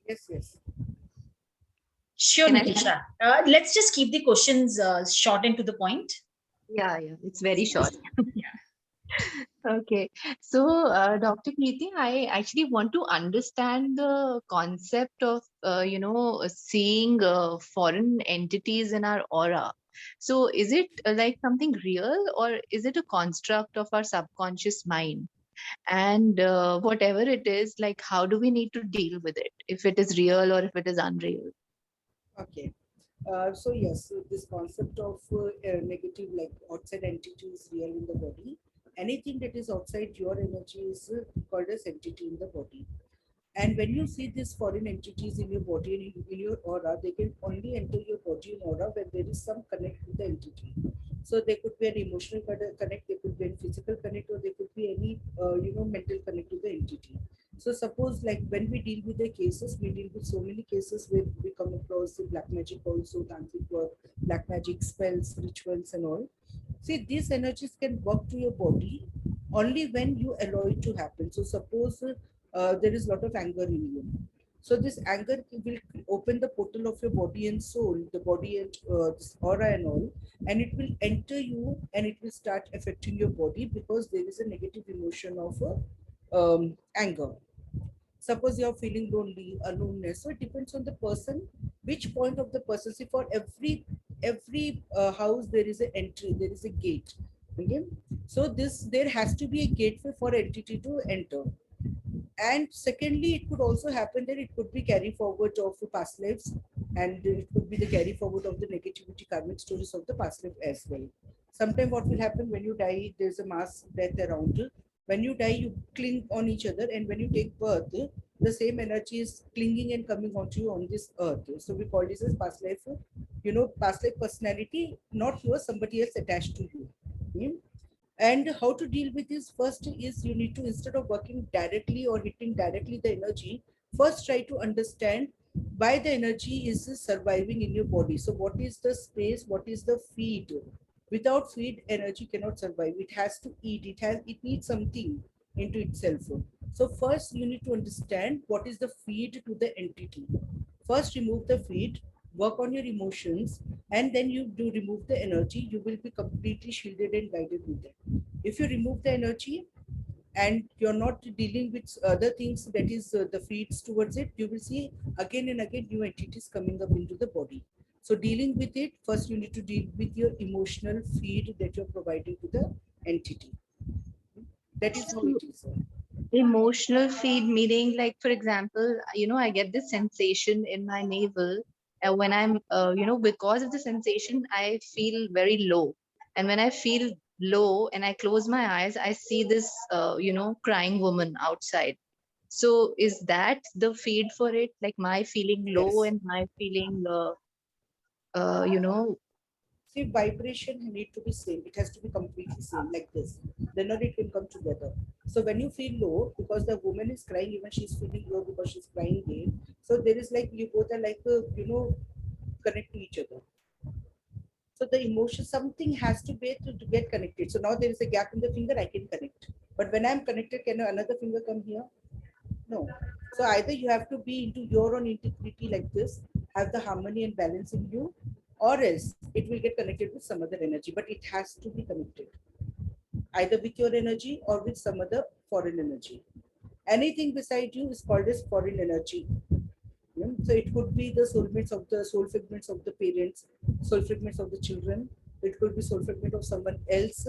Yes, yes. Sure, Can I? Natisha. Let's just keep the questions short and to the point. Yeah, yeah, it's very Yeah. short. Okay, so Dr. Kriti, I actually want to understand the concept of seeing foreign entities in our aura. So, is it like something real, or is it a construct of our subconscious mind? And whatever it is, like, how do we need to deal with it, if it is real or if it is unreal? Okay. So yes, so this concept of negative, like outside entity is real in the body. Anything that is outside your energy is called as entity in the body. And when you see these foreign entities in your body and in your aura, they can only enter your body and aura when there is some connect with the entity. So there could be an emotional connect, there could be a physical connect, or there could be any mental connect to the entity. So suppose like when we deal with the cases, we deal with so many cases where we come across the black magic also, tantric work, black magic spells, rituals and all. See, these energies can work to your body only when you allow it to happen. So suppose there is a lot of anger in you. So this anger will open the portal of your body and soul, the body and this aura and all, and it will enter you and it will start affecting your body because there is a negative emotion of anger. Suppose you are feeling lonely, aloneness. So it depends on the person, which point of the person. See, for every house there is an entry, there is a gate. Okay, so this there has to be a gateway for entity to enter. And secondly, it could also happen that it could be carry forward of past lives, and it could be the carry forward of the negativity karmic stories of the past life as well. Sometimes what will happen when you die, there's a mass death around. When you die, you cling on each other, and when you take birth, the same energy is clinging and coming onto you on this earth. So we call this as past life, past life personality, not yours, somebody else attached to you. Hmm? And how to deal with this? First is you need to, instead of working directly or hitting directly the energy, first try to understand why the energy is surviving in your body. So what is the space, what is the feed? Without feed, energy cannot survive. It has to eat, it needs something into itself. So first you need to understand what is the feed to the entity. First remove the feed, work on your emotions, and then you do remove the energy. You will be completely shielded and guided with it. If you remove the energy and you're not dealing with other things, that is the feeds towards it, you will see again and again new entities coming up into the body. So dealing with it, first you need to deal with your emotional feed that you're providing to the entity. That is how it is. Emotional feed meaning, like, for example, I get this sensation in my navel, and when I'm because of the sensation I feel very low, and when I feel low and I close my eyes, I see this crying woman outside. So is that the feed for it, like my feeling low Yes. and my feeling uh you know See, vibration need to be same. It has to be completely same, like this. Then only it can come together. So when you feel low, because the woman is crying, even she's feeling low because she's crying there. So there is like you both are like connect to each other. So the emotion, something has to be to get connected. So now there is a gap in the finger, I can connect. But when I'm connected, can another finger come here? No. So either you have to be into your own integrity like this, have the harmony and balance in you, or else it will get connected with some other energy. But it has to be connected either with your energy or with some other foreign energy. Anything beside you is called as foreign energy. Yeah. So it could be the soulmates of the soul fragments of the parents, soul fragments of the children. It could be soul fragment of someone else.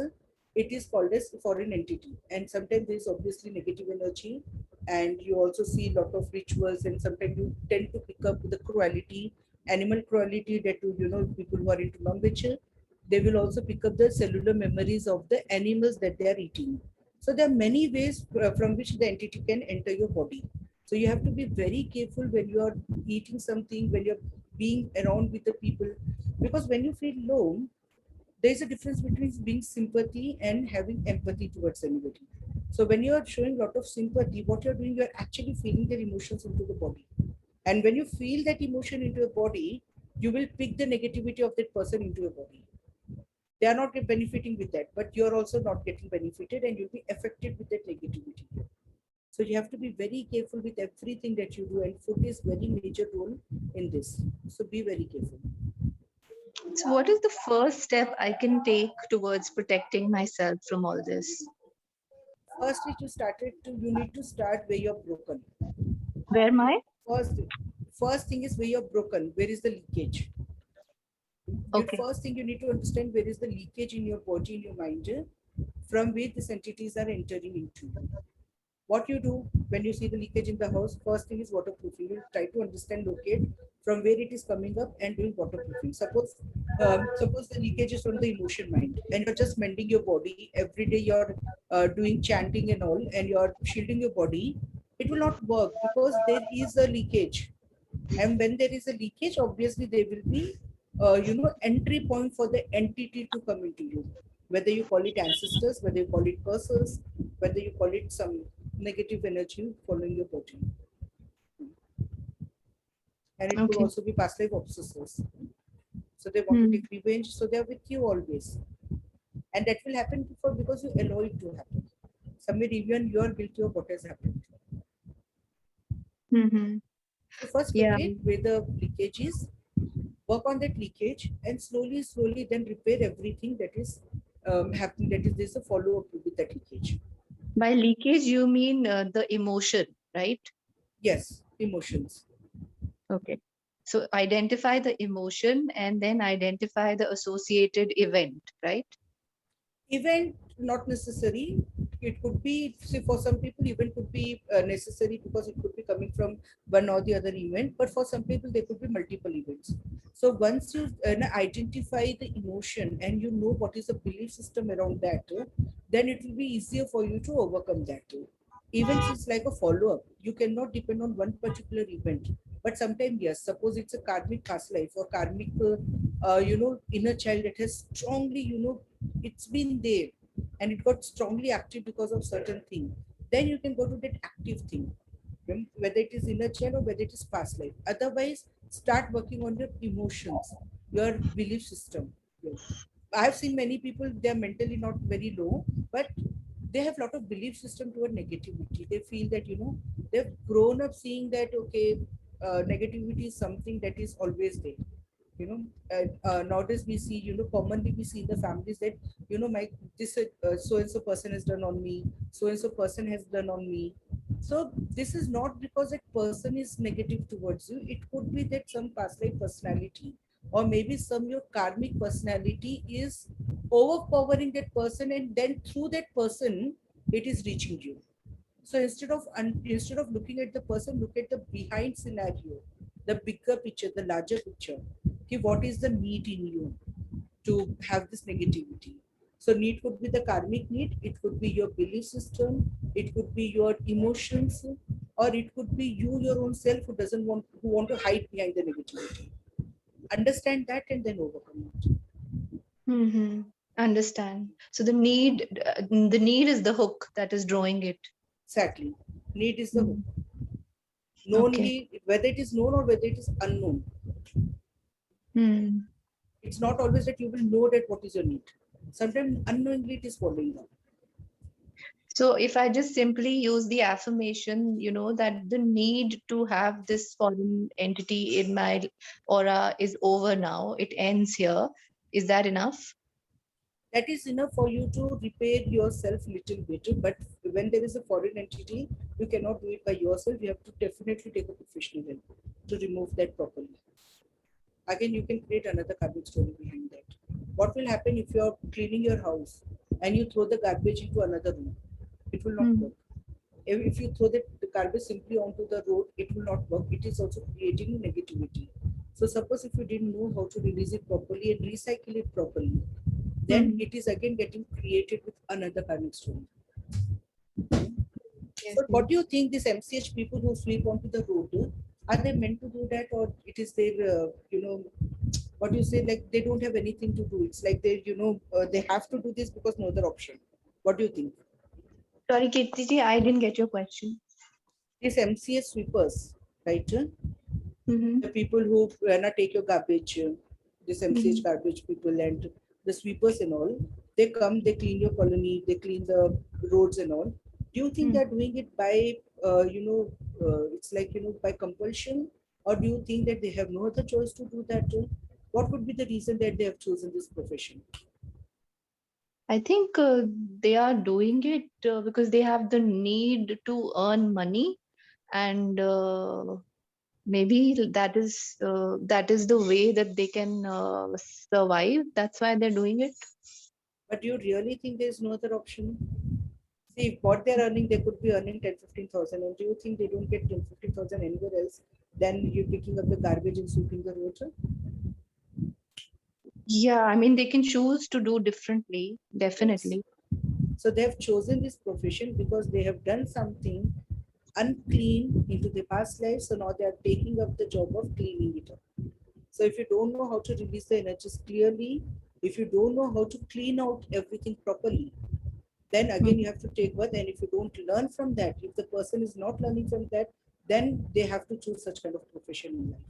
It is called as foreign entity. And sometimes there is obviously negative energy, and you also see a lot of rituals. And sometimes you tend to pick up the cruelty, animal cruelty that people who are into non-veg, they will also pick up the cellular memories of the animals that they are eating. So there are many ways from which the entity can enter your body. So you have to be very careful when you are eating something, when you're being around with the people, because when you feel low, there is a difference between being sympathy and having empathy towards anybody. So when you are showing a lot of sympathy, what you're doing, you're actually feeling their emotions into the body. And when you feel that emotion into your body, you will pick the negativity of that person into your body. They are not benefiting with that, but you're also not getting benefited and you'll be affected with that negativity. So you have to be very careful with everything that you do, and food is very major role in this. So be very careful. So what is the first step I can take towards protecting myself from all this? First is you need to start where you're broken. Where am I? First, first thing is where you're broken. Where is the leakage? Okay. First thing you need to understand where is the leakage in your body, in your mind, from where these entities are entering into. What you do when you see the leakage in the house, first thing is waterproofing. You try to understand, locate from where it is coming up and doing waterproofing. Suppose the leakage is from the emotion mind and you're just mending your body every day. You're doing chanting and all, and you're shielding your body. It will not work because there is a leakage, and when there is a leakage, obviously there will be entry point for the entity to come into you, whether you call it ancestors, whether you call it curses, whether you call it some negative energy following your body. And it could Okay. also be past life obsessors, so they want to Hmm. take revenge, so they're with you always, and that will happen before because you allow it to happen. Somewhere even you are guilty of what has happened. Mm-hmm. So first Yeah. locate where the leakage is, work on that leakage, and slowly then repair everything that is happening, that is there's a follow-up with that leakage. By leakage, you mean the emotion, right? Yes, emotions. Okay. So identify the emotion and then identify the associated event, right? Event not necessary. It could be, see, for some people event could be necessary because it could be coming from one or the other event, but for some people there could be multiple events. So once you identify the emotion and you know what is the belief system around that, then it will be easier for you to overcome that. Events is like a follow-up. You cannot depend on one particular event, but sometimes yes, suppose it's a karmic past life or karmic inner child that has strongly, it's been there and it got strongly active because of certain thing, then you can go to that active thing, whether it is inner child or whether it is past life. Otherwise, start working on your emotions, your belief system. I have seen many people, they are mentally not very low, but they have a lot of belief system toward negativity. They feel that, they've grown up seeing that, okay, negativity is something that is always there. Nowadays we see, commonly we see in the families that, my this so and so person has done on me, so and so person has done on me. So this is not because that person is negative towards you. It could be that some past life personality or maybe some your karmic personality is overpowering that person, and then through that person it is reaching you. So instead of looking at the person, look at the behind scenario, the bigger picture, the larger picture. Okay, what is the need in you to have this negativity? So need could be the karmic need, it could be your belief system, it could be your emotions, or it could be you, your own self, who want to hide behind the negativity. Understand that and then overcome it. Mm-hmm. Understand. So the need is the hook that is drawing it. Exactly. Need is the hook. Mm. Known Okay. need, whether it is known or whether it is unknown. Hmm. It's not always that you will know that what is your need. Sometimes unknowingly it is following up. So if I just simply use the affirmation, that the need to have this foreign entity in my aura is over now, it ends here. Is that enough? That is enough for you to repair yourself little bit. But when there is a foreign entity, you cannot do it by yourself. You have to definitely take a professional help to remove that properly. Again, you can create another karmic story behind that. What will happen if you're cleaning your house and you throw the garbage into another room? It will not Hmm. work. If you throw the garbage simply onto the road, it will not work. It is also creating negativity. So suppose if you didn't know how to release it properly and recycle it properly, then Hmm. it is again getting created with another karmic story. Yes, So yes. what do you think these MCH people who sweep onto the road, are they meant to do that, or it is their, what do you say, like they don't have anything to do? It's like they, they have to do this because no other option. What do you think? Sorry, Kirtiji, I didn't get your question. These MCH sweepers, right? Mm-hmm. The people who take your garbage, this MCH Mm-hmm. garbage people and the sweepers and all, they come, they clean your colony, they clean the roads and all. Do you think they're doing it by it's like, by compulsion, or do you think that they have no other choice to do that? What would be the reason that they have chosen this profession? I think they are doing it because they have the need to earn money, and maybe that is the way that they can survive. That's why they're doing it. But do you really think there's no other option? See, if what they're earning, they could be earning 10, 15,000. And do you think they don't get 10, 15,000 anywhere else than you picking up the garbage and sweeping the road? Yeah, I mean, they can choose to do differently, Yes. definitely. So they have chosen this profession because they have done something unclean into their past life. So now they are taking up the job of cleaning it up. So if you don't know how to release the energies clearly, if you don't know how to clean out everything properly, then again you have to take birth. And if you don't learn from that, if the person is not learning from that, then they have to choose such kind of profession in life.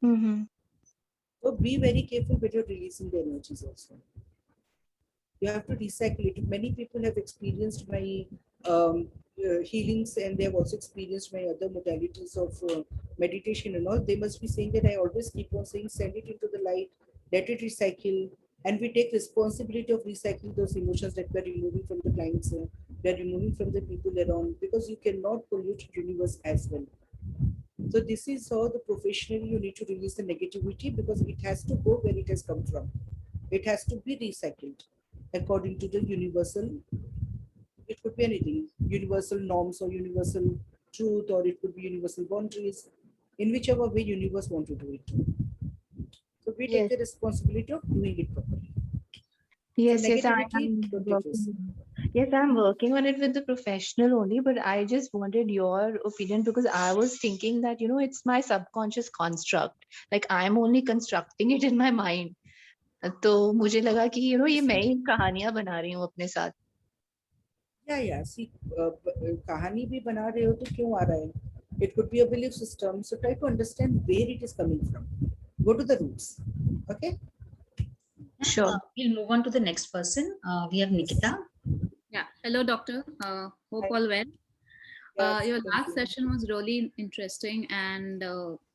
Mm-hmm. So be very careful when you're releasing the energies also. You have to recycle it. Many people have experienced my healings, and they have also experienced my other modalities of meditation and all. They must be saying that I always keep on saying, send it into the light, let it recycle, and we take responsibility of recycling those emotions that we're removing from the clients, we're removing from the people around, because you cannot pollute universe as well. So this is how the professionally you need to release the negativity, because it has to go where it has come from. It has to be recycled according to the universal. It could be anything, universal norms or universal truth, or it could be universal boundaries, in whichever way universe want to do it. So we take Yes, the responsibility of doing it properly. So yes, I negativity, am don't take risk. working. Yes, I'm working on it with the professional only, but I just wanted your opinion because I was thinking that, it's my subconscious construct. Like I'm only constructing it in my mind. तो मुझे लगा कि ये मैं ही कहानियां बना रही हूँ अपने साथ. या सी कहानी भी बना रहे हो तो क्यों आ रहा है? It could be a belief system. So try to understand where it is coming from. Go to the roots. Okay. Sure. We'll move on to the next person. We have Nikita. Yeah. Hello, doctor. Hope Hi. all well. Yes, Your thank last you. session was really interesting, and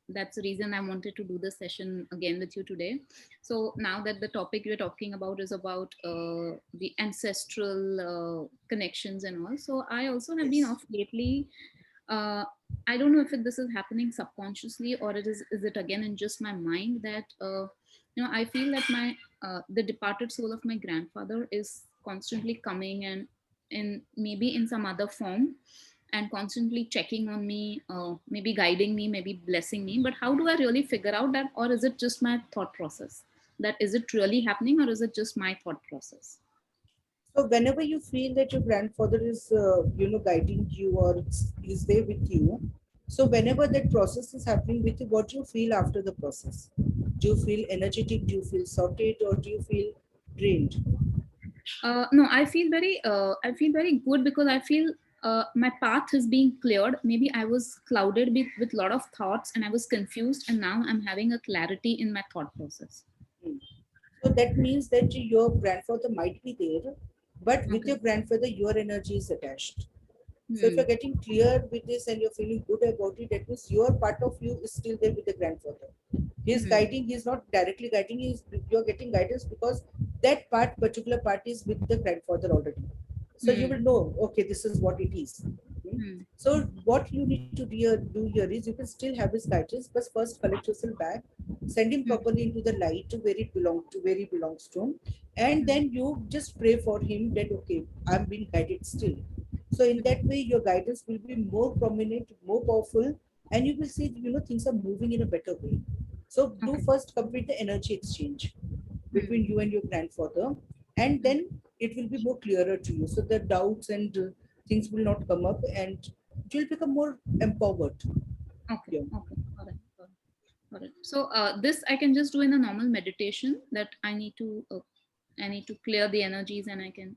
that's the reason I wanted to do the session again with you today. So now that the topic we're talking about is about the ancestral connections and all, so I also have been Yes. off lately. I don't know if this is happening subconsciously, or is it again in just my mind that I feel that my the departed soul of my grandfather is constantly coming and in maybe in some other form and constantly checking on me, maybe guiding me, maybe blessing me. But how do I really figure out that, or is it just my thought process? That is it really happening, or is it just my thought process? So whenever you feel that your grandfather is, guiding you or is there with you, so whenever that process is happening with you, what do you feel after the process? Do you feel energetic? Do you feel sorted, or do you feel drained? No, I feel very good because I feel my path is being cleared. Maybe I was clouded with a lot of thoughts and I was confused, and now I'm having a clarity in my thought process. Hmm. So that means that your grandfather might be there, but with Okay. your grandfather, your energy is attached. So if Hmm. you're getting clear with this and you're feeling good about it, that means your part of you is still there with the grandfather. He's Hmm. guiding, he's not directly guiding, you're getting guidance because that particular part is with the grandfather already. So you Hmm. will know, okay, this is what it is. Okay? Hmm. So what you need to do here is you can still have his guidance, but first collect yourself back, send him Hmm. properly into the light to where he belongs to, and Hmm. then you just pray for him that okay, I'm being guided still. So in that way, your guidance will be more prominent, more powerful, and you will see, things are moving in a better way. So do Okay. first complete the energy exchange between Hmm. you and your grandfather, and Hmm. then it will be more clearer to you. So the doubts and things will not come up, and you will become more empowered. Okay. Yeah. Okay. All right. All right. So this I can just do in a normal meditation that I need to clear the energies and I can.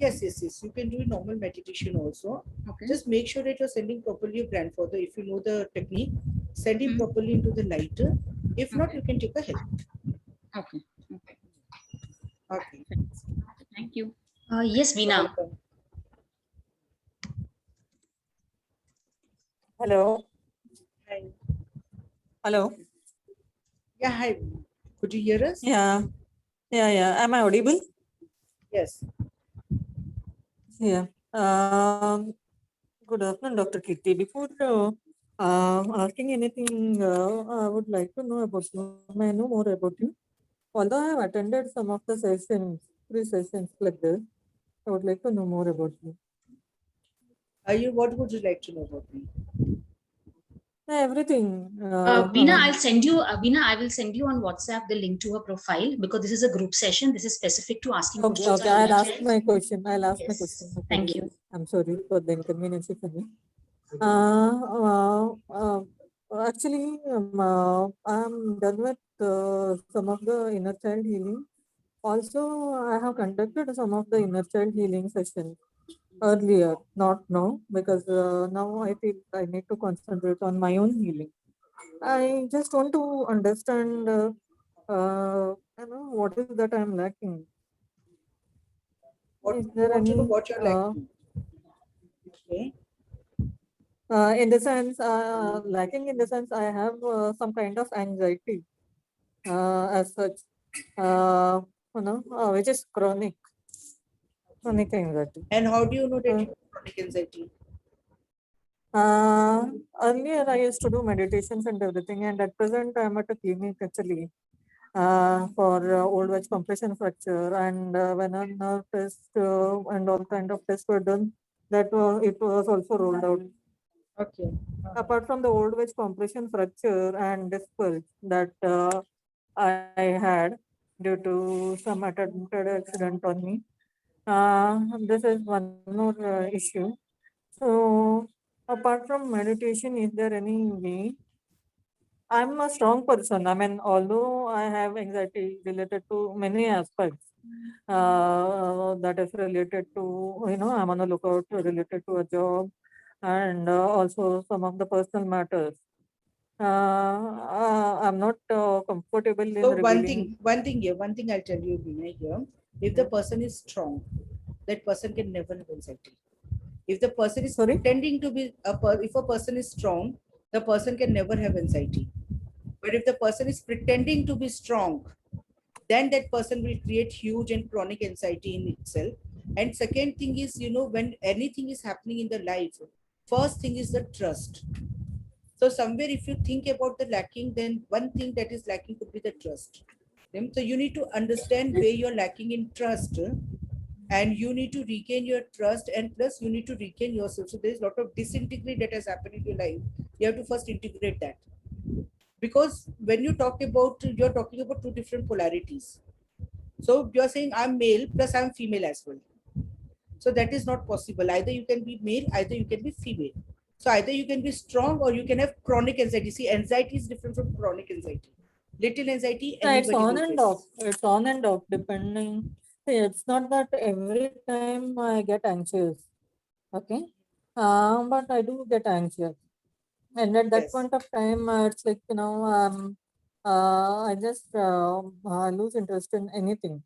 Yes. You can do normal meditation also. Okay. Just make sure that you're sending properly your grandfather. If you know the technique, send him Mhm. properly into the light. If not, Okay. you can take a help. Okay. Okay. Okay. Thank you. Yes, You're Veena. welcome. Hello. Hi. Hello. Yeah, hi. Could you hear us? Yeah. Am I audible? Yes. Yeah. Good afternoon, Dr. Kirti. Before asking anything, I would like to know about you. May I know more about you? Although I have attended some of the sessions, three sessions like this, I would like to know more about you. What would you like to know about me? Everything. Veena, I will send you on WhatsApp the link to her profile because this is a group session. This is specific to asking Okay, questions okay. on I'll ask energy. my question. I'll ask my Yes. question. Okay. Thank you. I'm sorry for the inconvenience for me. Actually, I'm done with some of the inner child healing. Also, I have conducted some of the inner child healing sessions earlier, not now, because now I feel I need to concentrate on my own healing. I just want to understand, what is that I'm lacking? What Is you there want to know any, what you're lacking? Okay. in the sense, lacking in the sense I have some kind of anxiety as such, which is chronic anxiety. And how do you know that Uh, you have chronic anxiety? Earlier, I used to do meditations and everything, and at present, I'm at a clinic actually for old age compression fracture. And when a nerve test and all kind of tests were done, it was also rolled out. Okay. Apart from the old age compression fracture and disc bulge that I had due to some attempted accident on me, this is one more issue. So, apart from meditation, is there any way? I'm a strong person. I mean, although I have anxiety related to many aspects, that is related to, I'm on a lookout related to a job and also some of the personal matters. I'm not comfortable in So revealing. one thing I'll tell you, Vinay, here. If the person is strong, that person can never have anxiety. If the person is Sorry? pretending to be if a person is strong, the person can never have anxiety. But if the person is pretending to be strong, then that person will create huge and chronic anxiety in itself. And second thing is, when anything is happening in the life, first thing is the trust. So somewhere, if you think about the lacking, then one thing that is lacking could be the trust. So you need to understand where you're lacking in trust, and you need to regain your trust, and plus you need to regain yourself. So there's a lot of disintegrate that has happened in your life. You have to first integrate that, because when you're talking about two different polarities. So you're saying I'm male plus I'm female as well. So that is not possible. Either you can be male, either you can be female. So either you can be strong or you can have chronic anxiety. See, anxiety is different from chronic anxiety. Little anxiety, Yeah, it's anybody on will and face. off. It's on and off depending. See, it's not that every time I get anxious. Okay. But I do get anxious. And at that Yes. point of time, it's like, I just lose interest in anything.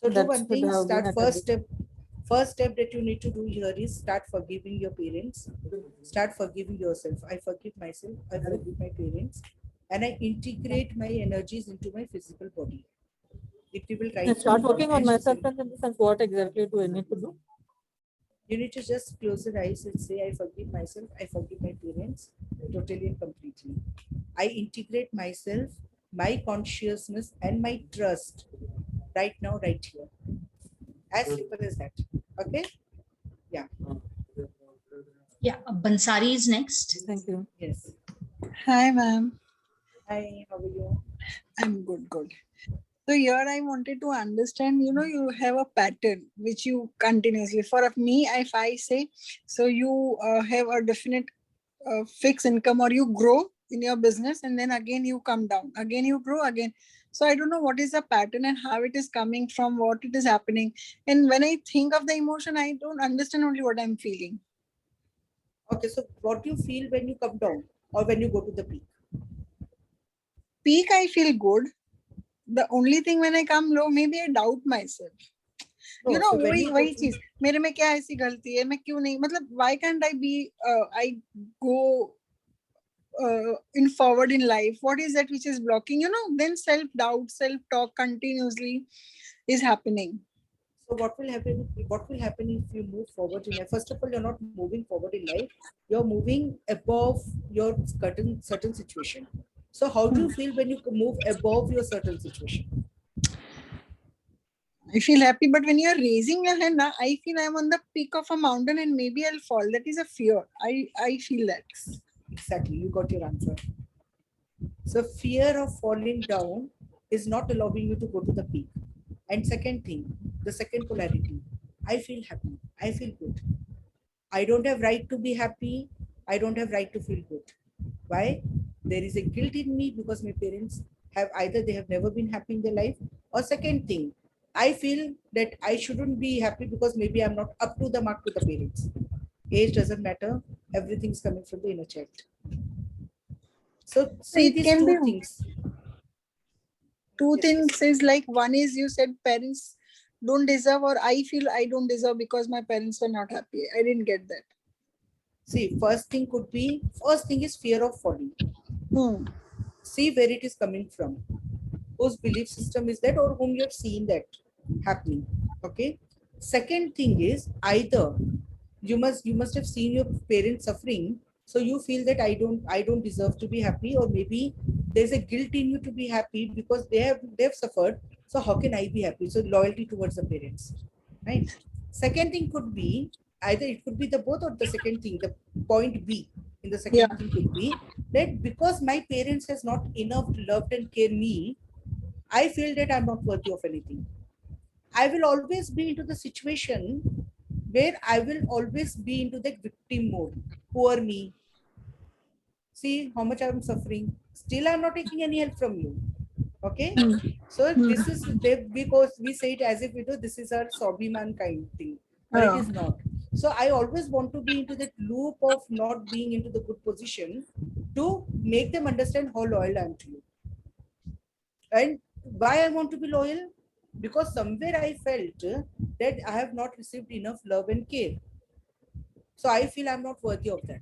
So do That one should thing, have been start a first habit. step. First step that you need to do here is start forgiving your parents. Start forgiving yourself. I forgive myself. I forgive my parents. And I integrate my energies into my physical body. It will I right start you. working on And myself and in the sense, what exactly do I need to do? you need to just close your eyes and say, I forgive myself. I forgive my parents totally and completely. I integrate myself, my consciousness, and my trust right now, right here. As simple as that. Okay? Yeah. Yeah, Bansari is next. Thank you. Yes. Hi, ma'am. Hi, how are you? I'm good. So here I wanted to understand, you have a pattern which you continuously, for me, if I say, so you have a definite fixed income, or you grow in your business and then again you come down, again you grow again. So I don't know what is the pattern and how it is coming from, what it is happening. And when I think of the emotion, I don't understand only what I'm feeling. Okay, so what do you feel when you come down or when you go to the peak? Peak, I feel good. The only thing when I come low, maybe I doubt myself. You No, know, so when you go वही to, चीज मेरे में क्या ऐसी गलती है, मैं क्यों नहीं, मतलब why can't I be I go in forward in life? What is that which is blocking? You know, then self doubt, self talk continuously is happening. so what will happen? What will happen if you move forward in life? First of all, you're not moving forward in life. You're moving above your certain situation. So how do you feel when you move above your certain situation? I feel happy, but when you're raising your hand, I feel I'm on the peak of a mountain and maybe I'll fall. That is a fear. I feel that. Exactly, you got your answer. So fear of falling down is not allowing you to go to the peak. And second thing, the second polarity, I feel happy. I feel good. I don't have right to be happy. I don't have right to feel good. Why? There is a guilt in me because my parents have either they have never been happy in their life, or second thing, I feel that I shouldn't be happy because maybe I'm not up to the mark to the parents. Age doesn't matter. Everything's coming from the inner child. So see It these can be two things. two Yes, things. yes. Is like, one is you said parents don't deserve, or I feel I don't deserve because my parents were not happy. I didn't get that. See, first thing is fear of falling. Hmm. See where it is coming from. Whose belief system is that, or whom you're seeing that happening. Okay. Second thing is either you must have seen your parents suffering, so you feel that I don't deserve to be happy, or maybe there's a guilt in you to be happy because they've suffered. So how can I be happy? So loyalty towards the parents, right? Second thing could be either it could be the both, or the second thing, the point B in the Yeah. second thing could be that because my parents has not enough loved and care me, I feel that I'm not worthy of anything. I will always be into the situation where I will always be into the victim mode. Poor me. See how much I'm suffering. Still, I'm not taking any help from you. Okay. So this is because we say it as if this is our Sobhiman kind thing, but it Oh. is not. So I always want to be into that loop of not being into the good position to make them understand how loyal I am to you. And why I want to be loyal? Because somewhere I felt that I have not received enough love and care. So I feel I'm not worthy of that.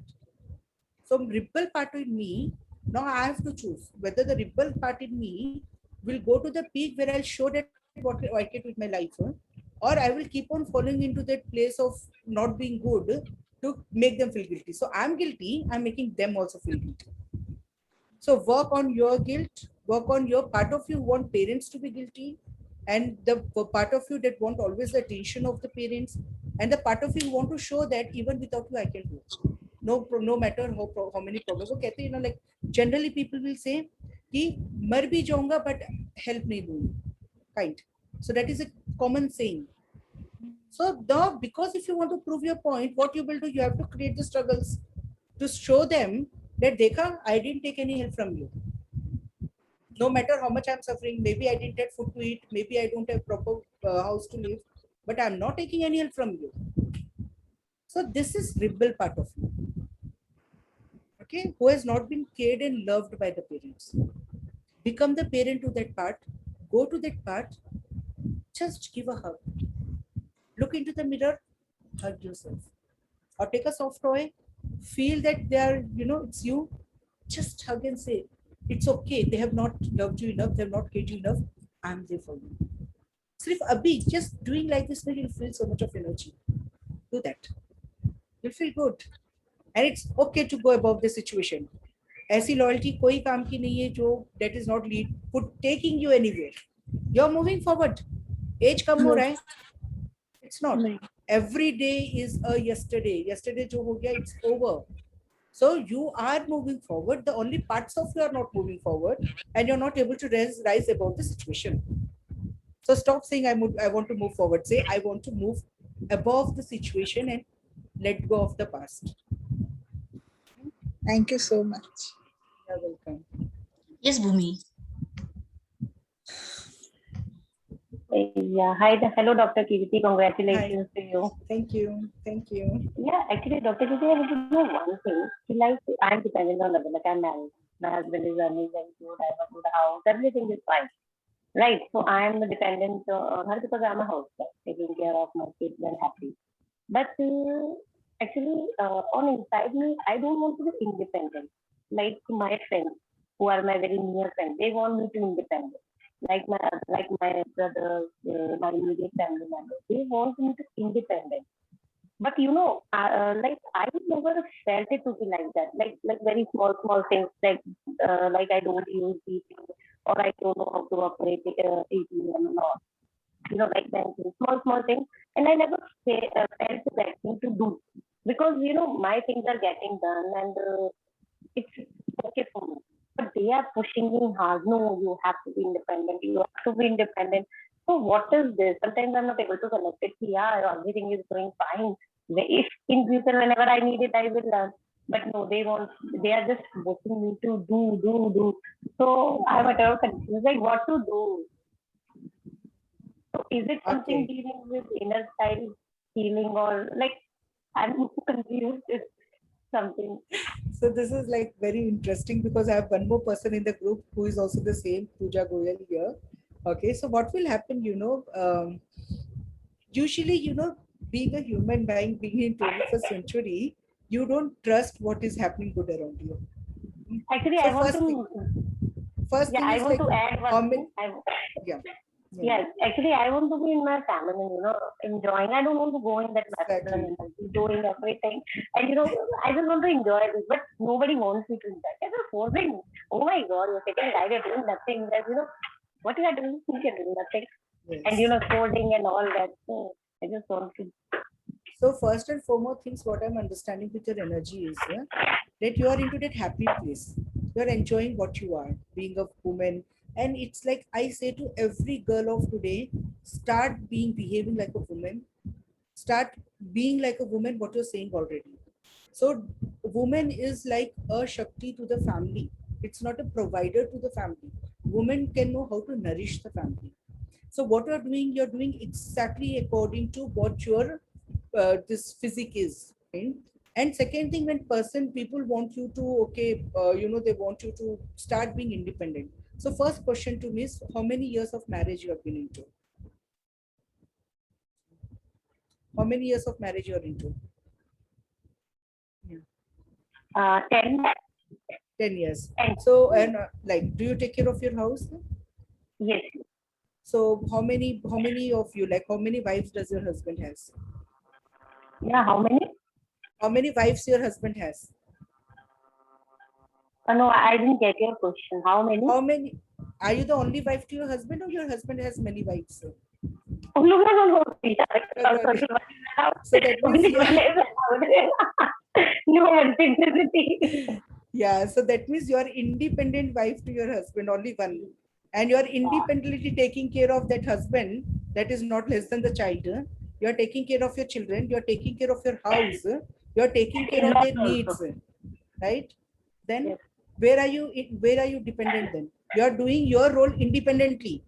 So rebel part in me, now I have to choose whether the rebel part in me will go to the peak where I'll show that what I get with my life, or I will keep on falling into that place of not being good to make them feel guilty. So I'm guilty, I'm making them also feel guilty. So work on your guilt, work on your part of you who want parents to be guilty, and the part of you that want always the attention of the parents, and the part of you who want to show that even without you I can do. No matter how many problems. वो कहते हैं like generally people will say कि मर भी जाऊंगा but help नहीं दूंगी, kind. So that is a common saying. So because if you want to prove your point, what you will do, you have to create the struggles to show them that Dekha, I didn't take any help from you. No matter how much I'm suffering, maybe I didn't get food to eat, maybe I don't have proper house to live, but I'm not taking any help from you. So this is rebel part of you. Okay, who has not been cared and loved by the parents. Become the parent to that part, go to that part, just give a hug. Look into the mirror, hug yourself. Or take a soft toy, feel that they are, it's you, just hug and say, it's okay. They have not loved you enough, they have not cared you enough. I'm there for you. So if Abhi, just doing like this, you'll feel so much of energy. Do that. You'll feel good. And it's okay to go above the situation. ऐसी loyalty कोई काम की नहीं है जो that is not lead put taking you anywhere. You're moving forward. Age कम हो रहा है. It's not. Every day is a yesterday. Yesterday जो हो गया, it's over. So you are moving forward. The only parts of you are not moving forward, and you're not able to rise above the situation. So stop saying I want to move forward. Say I want to move above the situation and let go of the past. Thank you so much. You're welcome. Yes, Bhumi. Yeah, hi, hello, Dr. Kirti. Congratulations to you. Thank you. Thank you. Yeah, actually, Dr. Kirti, I want to know one thing. Like, I'm dependent on other, like I'm married. My husband is earning very good. I have a good house. Everything is fine. Right. So I am the dependent on her because I'm a housewife, taking care of my kids and happy. But actually, on inside me, I don't want to be independent. Like my friends, who are my very near friends, they want me to independent. Like my brothers, my immediate family members, they want me to independent. But like I never felt it to be like that. Like very small things like I don't use BP or I don't know how to operate ATM and all. Like banking, small things, and I never felt that thing to do because my things are getting done and it's okay for me. But they are pushing me hard. No, you have to be independent. You have to be independent. So what is this? Sometimes I'm not able to connect it. Yeah, everything is going fine. If in future, whenever I need it, I will learn. But no, they are just pushing me to do. So I'm at all confused, like what to do. So is it something Okay. dealing with inner child healing or like I'm confused? It's something. So this is like very interesting because I have one more person in the group who is also the same, Pooja Goyal here. Okay, so what will happen, usually, being a human being in 21st century, you don't trust what is happening good around you. Actually, So I want to. first Yeah, thing I is want like to add how one many, thing. yeah, yeah, yeah, Yes, actually, I want to be in my family, enjoying. I don't want to go in that Western exactly. industry, doing everything. And, I just want to enjoy this, but nobody wants me to do that. It's just forcing. Oh my God, you're sitting right, you're doing nothing. That, what you are doing? You're doing nothing. And, Yes. coding and all that. So I just want to. So first and foremost things what I'm understanding with your energy is that you are into that happy place. You're enjoying what you are, being a woman. And it's like I say to every girl of today, start behaving like a woman. Start being like a woman, what you're saying already. So woman is like a Shakti to the family. It's not a provider to the family. Woman can know how to nourish the family. So what you're doing exactly according to what your this physique is. Right? And second thing, when people want you to, okay, they want you to start being independent. So first question to me is, how many years of marriage you have been into? How many years of marriage you are into? Yeah. 10, 10 years. 10. So, and like, do you take care of your house? Yes. So how many of you, like, how many wives does your husband has? Yeah, how many? How many wives your husband has? No, I didn't get your question. How many? How many? Are you the only wife to your husband, or your husband has many wives? Oh, no. Okay. So that means Only you one are, is allowed. No authenticity. yeah. So that means you are independent wife to your husband, only one, and you are independently taking care of that husband. That is not less than the child. You are taking care of your children. You are taking care of your house. You are taking care of In-laws their also. needs, right? Then Yes. where are you dependent? Then you are doing your role independently.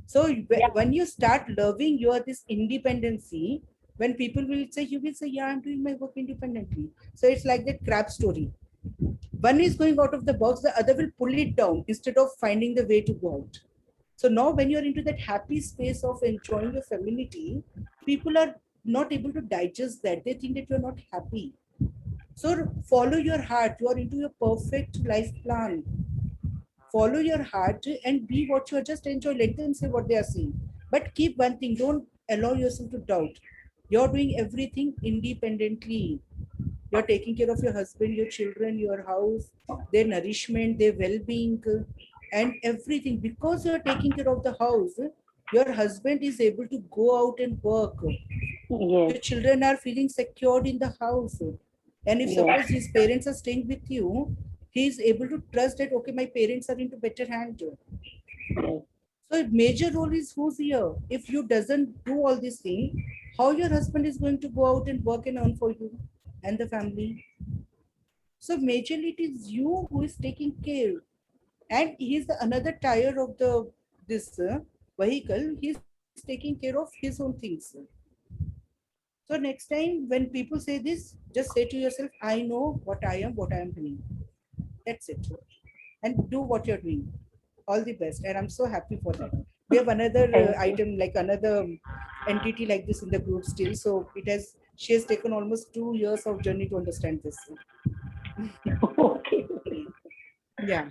So Yeah. when you start loving your this independency, when people will say, you will say, yeah, I'm doing my work independently. So it's like that crab story. One is going out of the box, the other will pull it down instead of finding the way to go out. So now when you're into that happy space of enjoying your femininity, people are not able to digest that. They think that you're not happy. So follow your heart. You are into your perfect life plan. Follow your heart and be what you are. Just enjoy. Let them say what they are saying. But keep one thing. Don't allow yourself to doubt. You're doing everything independently. You're taking care of your husband, your children, your house, their nourishment, their well-being, and everything. Because you're taking care of the house, your husband is able to go out and work. Yes. Your children are feeling secured in the house. And if suppose Yes. his parents are staying with you, he is able to trust that, okay, my parents are into better hand. Yes. So major role is who's here. If you doesn't do all these things, how your husband is going to go out and work and earn for you and the family? So majorly it is you who is taking care. And he's the another tire of the this vehicle. He's taking care of his own things. So next time when people say this, just say to yourself, I know what I am doing. That's it. And do what you're doing. All the best. And I'm so happy for that. We have another Thank you. item, like another entity like this in the group still. So she has taken almost 2 years of journey to understand this. Okay. Yeah.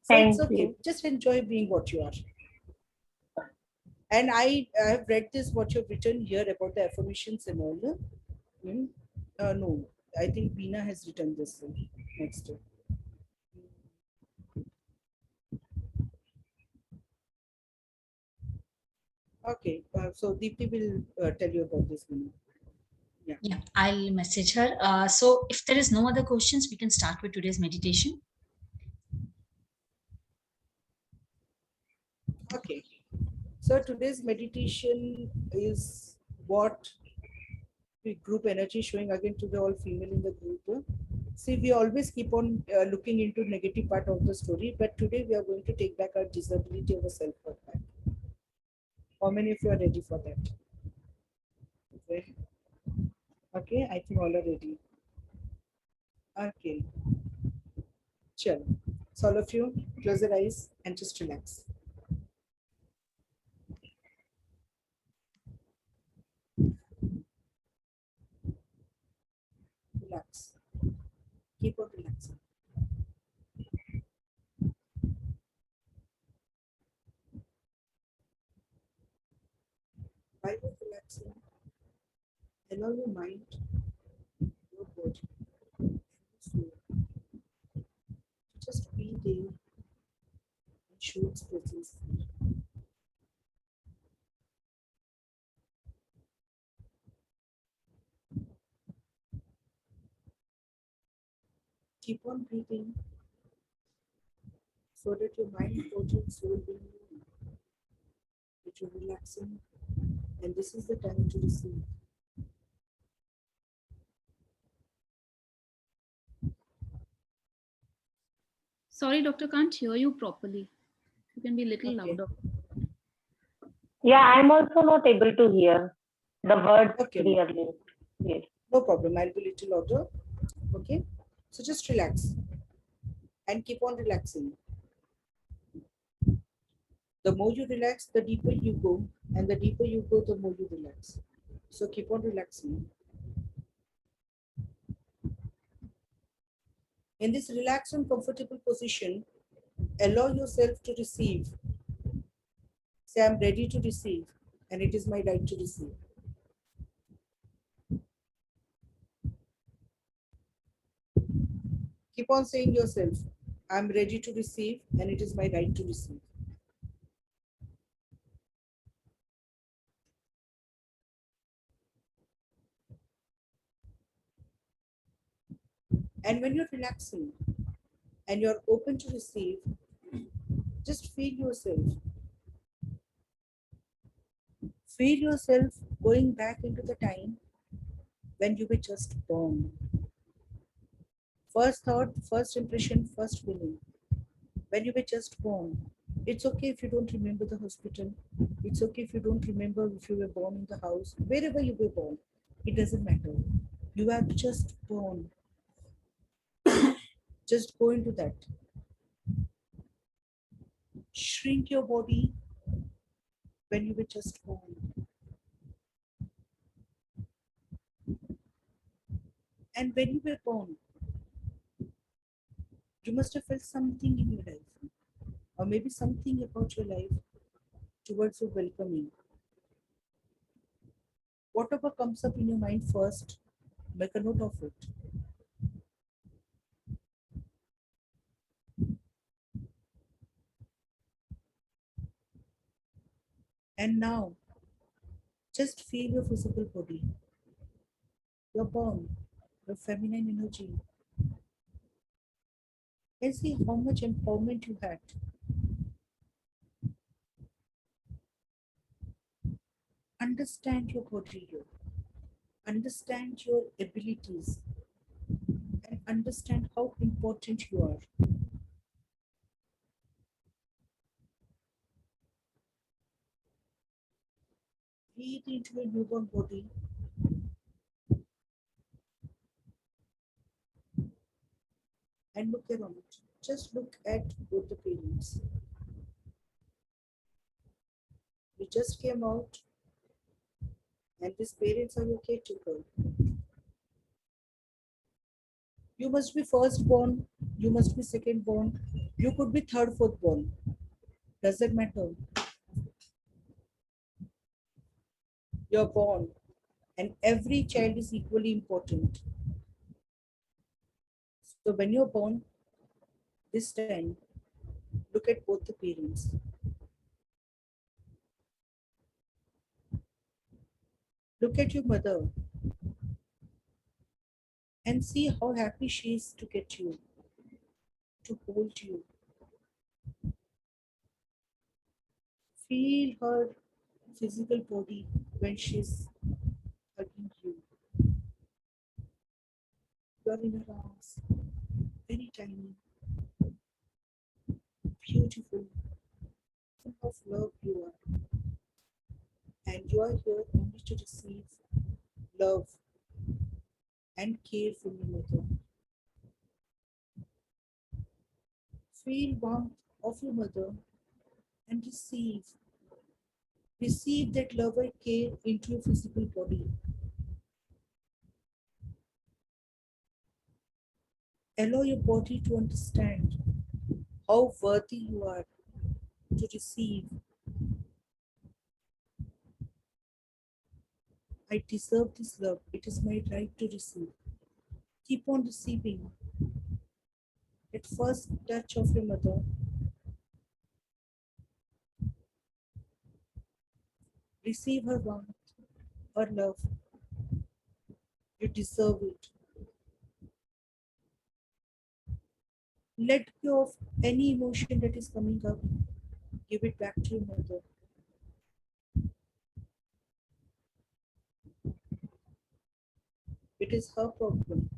So it's Thank okay. you. Just enjoy being what you are. And I have read this, what you've written here about the affirmations and all. Hmm? No, I think Veena has written this next. Okay, so Deepti will tell you about this, Veena. Yeah. Yeah, I'll message her. So if there is no other questions, we can start with today's meditation. Okay. So today's meditation is what the group energy showing again to the all female in the group. See, we always keep on looking into negative part of the story, but today we are going to take back our disability of self-worth back. How many of you are ready for that? Okay. Okay, I think all are ready. Okay. Sure. So all of you, close your eyes and just relax. Relax. Keep on relaxing. While you're relaxing, allow your mind, your body, and soul to just be there and show its presence. Keep on breathing so that your mind, body, and soul will know that you're relaxing, and this is the time to receive. Sorry, doctor, can't hear you properly. You can be a little Okay. louder. Yeah, I'm also not able to hear the words Okay. clearly. Yes. No problem. I'll be a little louder. Okay. So just relax and keep on relaxing. The more you relax, the deeper you go, and the deeper you go, the more you relax. So keep on relaxing. In this relaxed and comfortable position, allow yourself to receive. Say, I'm ready to receive, and it is my right to receive. Keep on saying yourself, I'm ready to receive, and it is my right to receive. And when you're relaxing and you're open to receive, just feel yourself. Feel yourself going back into the time when you were just born. First thought, first impression, first feeling. When you were just born. It's okay if you don't remember the hospital. It's okay if you don't remember if you were born in the house. Wherever you were born, it doesn't matter. You are just born. Just go into that. Shrink your body when you were just born. And when you were born, you must have felt something in your life, or maybe something about your life towards your welcoming. Whatever comes up in your mind first, make a note of it. And now, just feel your physical body. You're born, your feminine energy. And see how much empowerment you had. Understand your body here. Understand your abilities. And understand how important you are. Breathe into your newborn body. And look around. Just look at both the parents. You just came out, and these parents are okay to her. You must be first born, you must be second born, you could be third, fourth born. Doesn't matter. You're born, and every child is equally important. So when you're born, this time, look at both the parents. Look at your mother and see how happy she is to get you, to hold you. Feel her physical body when she's hugging you. You're in her arms, very tiny, beautiful, full of love you are. And you are here only to receive love and care from your mother. Feel warmth of your mother and receive that love and care into your physical body. Allow your body to understand how worthy you are to receive. I deserve this love. It is my right to receive. Keep on receiving. At first touch of your mother, receive her warmth, her love. You deserve it. Let go of any emotion that is coming up. Give it back to your mother. It is her problem.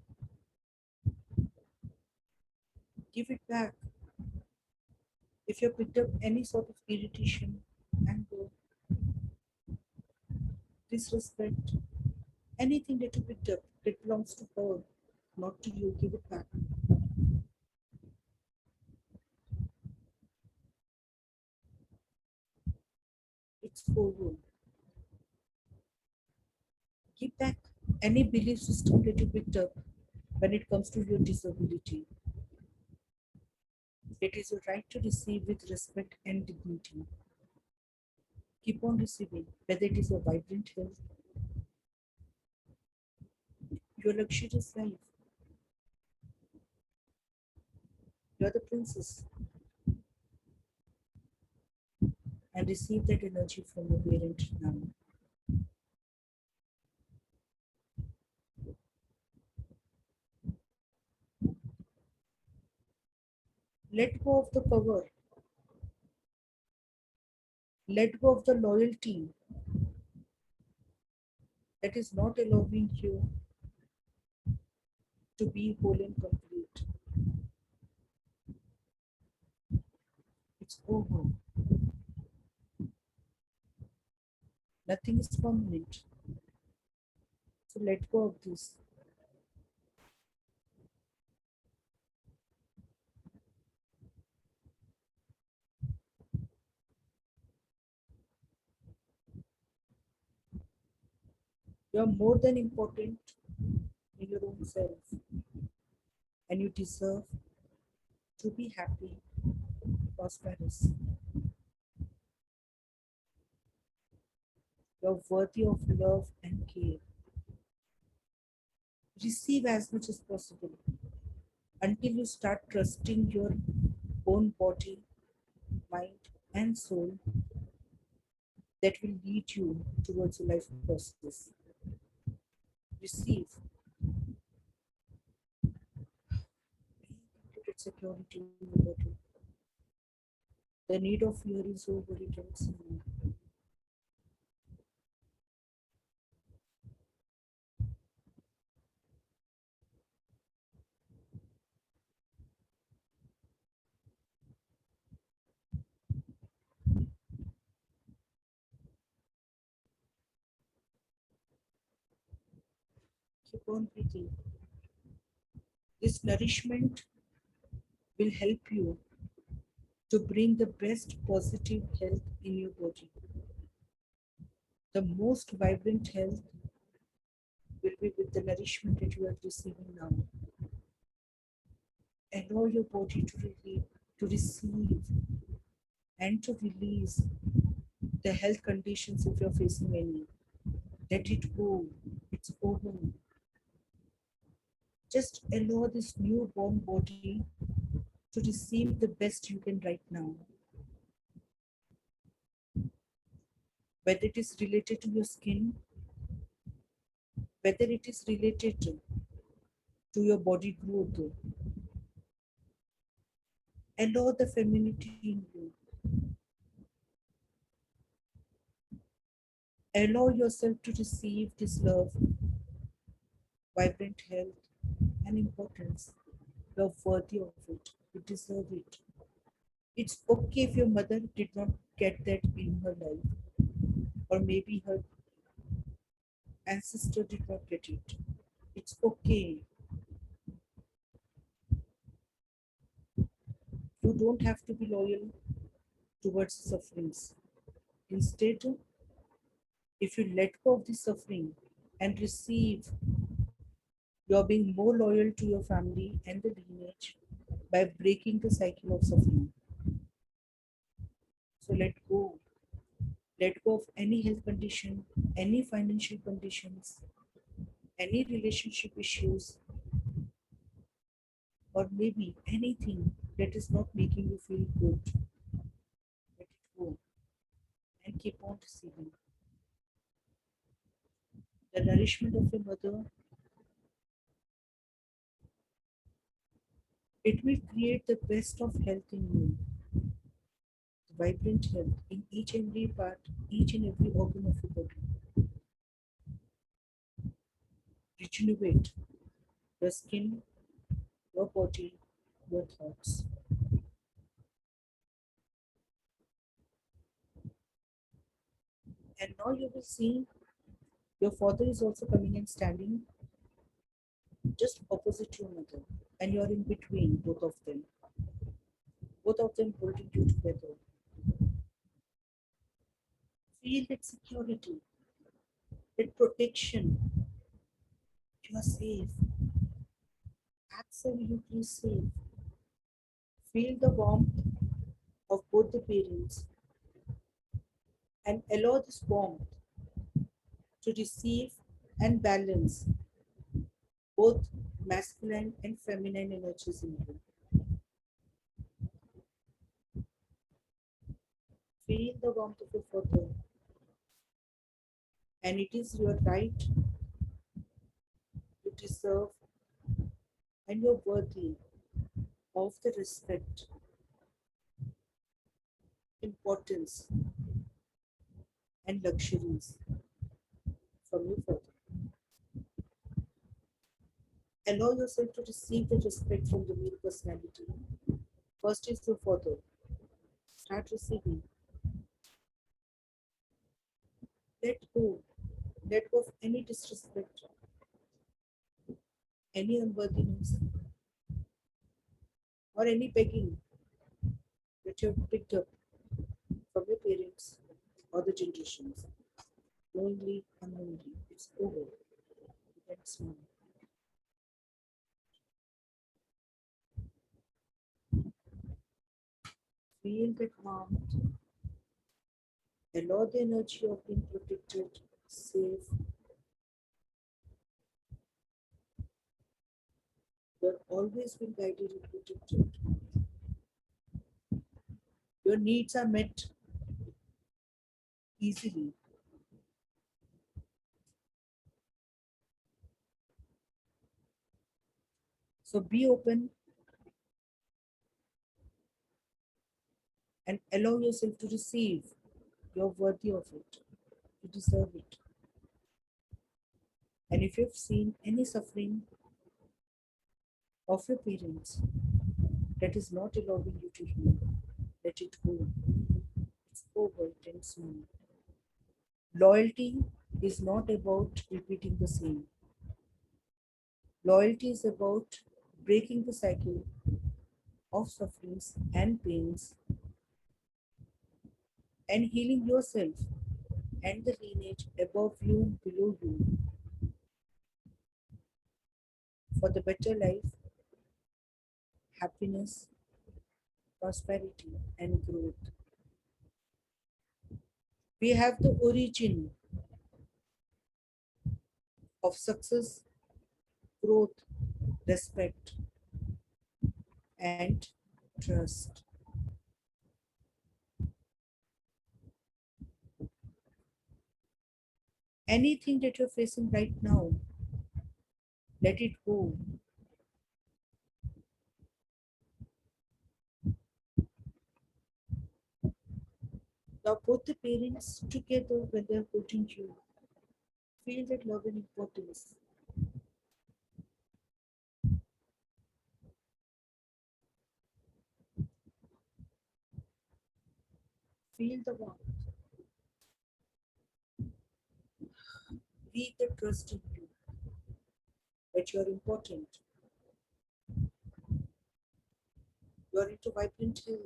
Give it back. If you picked up any sort of irritation, anger, disrespect, anything that you picked up that belongs to her, not to you, give it back. It's over. Give back any belief system that you picked up when it comes to your disability. It is your right to receive with respect and dignity. Keep on receiving, whether it is your vibrant health, your luxurious life. You are the princess. And receive that energy from your parent now. Let go of the power. Let go of the loyalty that is not allowing you to be whole and complete. It's over. Nothing is permanent. So let go of this. You are more than important in your own self. And you deserve to be happy, prosperous. You are worthy of love and care. Receive as much as possible until you start trusting your own body, mind, and soul that will lead you towards a life process. Receive. Complete security in your body. The need of fear is over, it ends now. Keep on breathing. This nourishment will help you to bring the best positive health in your body. The most vibrant health will be with the nourishment that you are receiving now. Allow your body to receive and to release the health conditions if you're facing any. Let it go. It's over. Just allow this newborn body to receive the best you can right now. Whether it is related to your skin, whether it is related to your body growth, allow the femininity in you. Allow yourself to receive this love, vibrant health, and importance. You're worthy of it. You deserve it. It's okay if your mother did not get that in her life, or maybe her ancestor did not get it. It's okay. You don't have to be loyal towards sufferings. Instead, if you let go of the suffering and receive, you're being more loyal to your family and the lineage by breaking the cycle of suffering. So let go. Let go of any health condition, any financial conditions, any relationship issues, or maybe anything that is not making you feel good. Let it go and keep on receiving. The nourishment of your mother, it will create the best of health in you, vibrant health in each and every part, each and every organ of your body. Regenerate your skin, your body, your thoughts. And now you will see your father is also coming and standing just opposite your mother, and you are in between both of them holding you together. Feel that security, that protection. You are safe, absolutely safe. Feel the warmth of both the parents and allow this warmth to receive and balance both masculine and feminine energies in you. Feel the warmth of your father, and it is your right, you deserve, and you're worthy of the respect, importance, and luxuries from your father. Allow yourself to receive the respect from the male personality. First is your father. Start receiving. Let go. Let go of any disrespect, any unworthiness, or any begging that you have picked up from your parents or the generations. Knowingly, unknowingly, it's over. You can smile. Feel that warmth. Allow the energy of being protected, safe. You're always been guided and protected. Your needs are met easily. So be open and allow yourself to receive. You're worthy of it. You deserve it. And if you've seen any suffering of your parents that is not allowing you to heal, let it go. It's over. And smile. Loyalty is not about repeating the same. Loyalty is about breaking the cycle of sufferings and pains and healing yourself and the lineage above you, below you, for the better life, happiness, prosperity, and growth. We have the origin of success, growth, respect, and trust. Anything that you're facing right now, let it go. Now, both the parents together, when they're holding you, feel that love and importance. Feel the warmth. Breathe the trust in you that you're important. You're into vibrant health.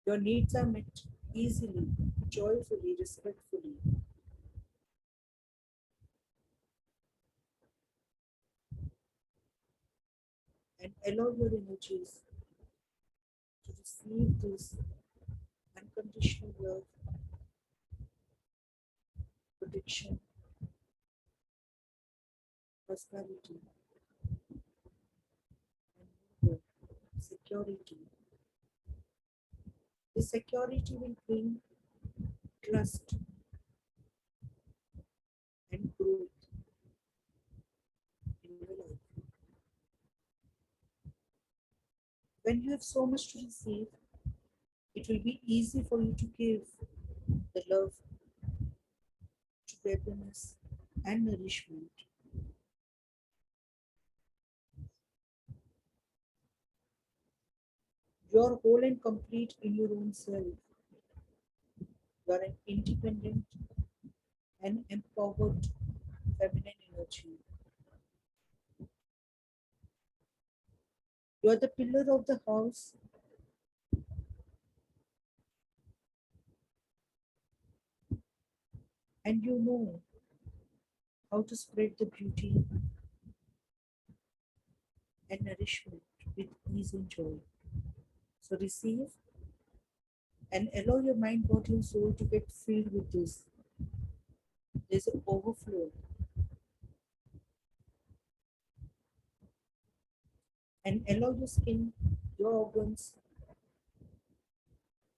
Your needs are met easily, joyfully, respectfully. And allow your energies to receive this unconditional love, protection, prosperity, and security. This security will bring trust and growth in your life. When you have so much to receive, it will be easy for you to give the love, togetherness, and nourishment. You are whole and complete in your own self. You are an independent and empowered feminine energy. You are the pillar of the house, and you know how to spread the beauty and nourishment with ease and joy. So receive and allow your mind, body, and soul to get filled with this. There's an overflow. And allow your skin, your organs,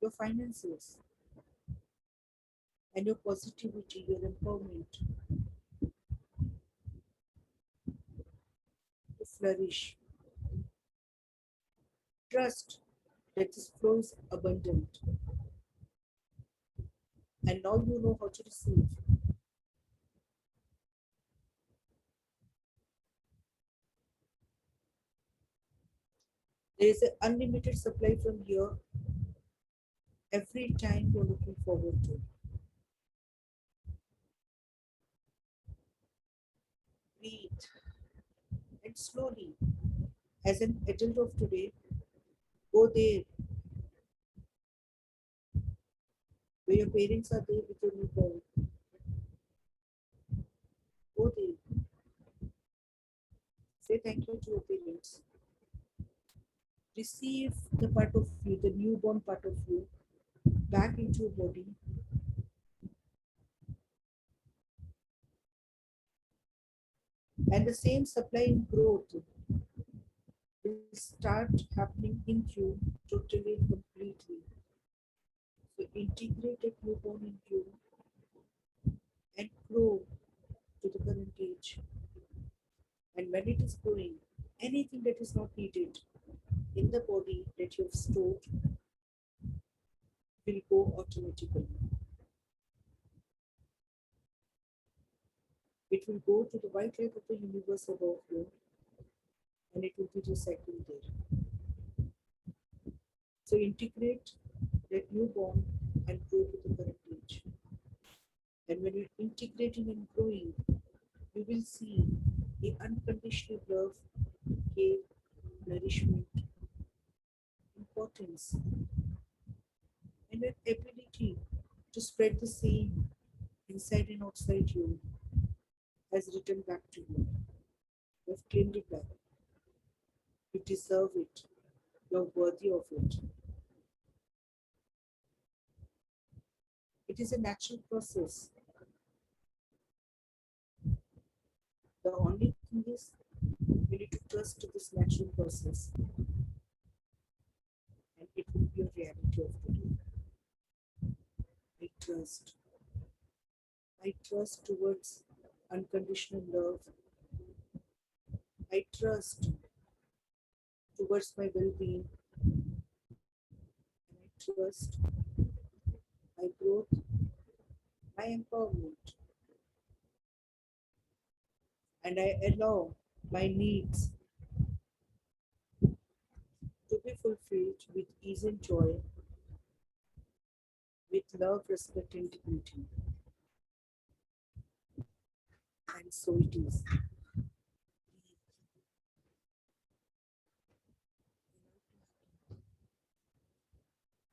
your finances, and your positivity, your empowerment to flourish. Trust that this flow is abundant. And now you know how to receive. There is an unlimited supply from here every time you're looking forward to. Breathe and slowly, as an adult of today, go there where your parents are there with your newborn. Go there. Say thank you to your parents. Receive the part of you, the newborn part of you, back into your body. And the same supply in growth will start happening in you totally and completely. So integrate that newborn in you and grow to the current age. And when it is growing, anything that is not needed in the body that you have stored will go automatically. It will go to the white light of the universe above you and it will be recycled there. So integrate that newborn and grow to the current age. And when you're integrating and growing, you will see the unconditional love, care, nourishment, importance sense and an ability to spread the same inside and outside you has returned back to you. You have claimed it back. You deserve it. You're worthy of it. It is a natural process. The only thing is you need to trust this natural process and it will be a reality of today. I trust. I trust towards unconditional love. I trust towards my well-being. And I trust my growth, my empowerment. And I allow my needs to be fulfilled with ease and joy, with love, respect, and dignity. And so it is.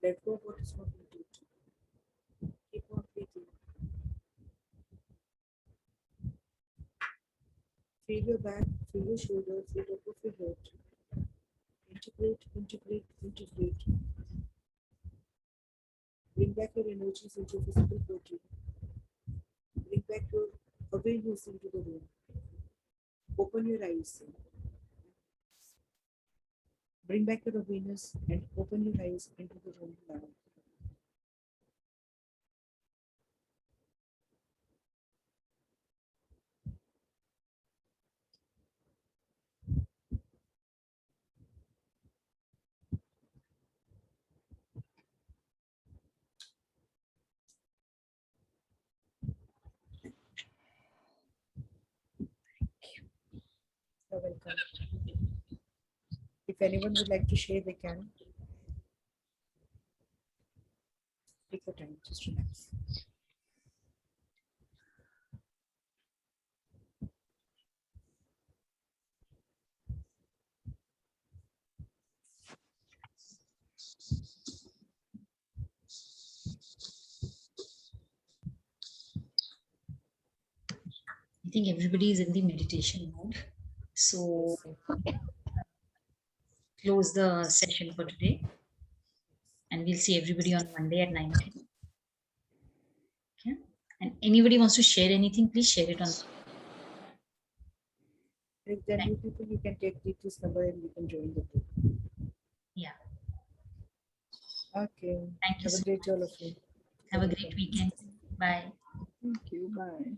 Let go of what is not needed. Keep on breathing. Feel your back, feel your shoulders, feel top of your head. Integrate, integrate, integrate. Bring back your energies into your physical body. Bring back your awareness into the room. Open your eyes. Bring back your awareness and open your eyes into the room now. You're welcome. If anyone would like to share, they can. Take your time, just relax. I think everybody is in the meditation mode. So close the session for today. And we'll see everybody on Monday at 9 a.m. Okay. And anybody wants to share anything, please share it on. If there are new people, you can take Deepti's number and you can join the group. Yeah. Okay. Thank you Have a so great all of you. Have a great weekend. Bye. Thank you. Bye.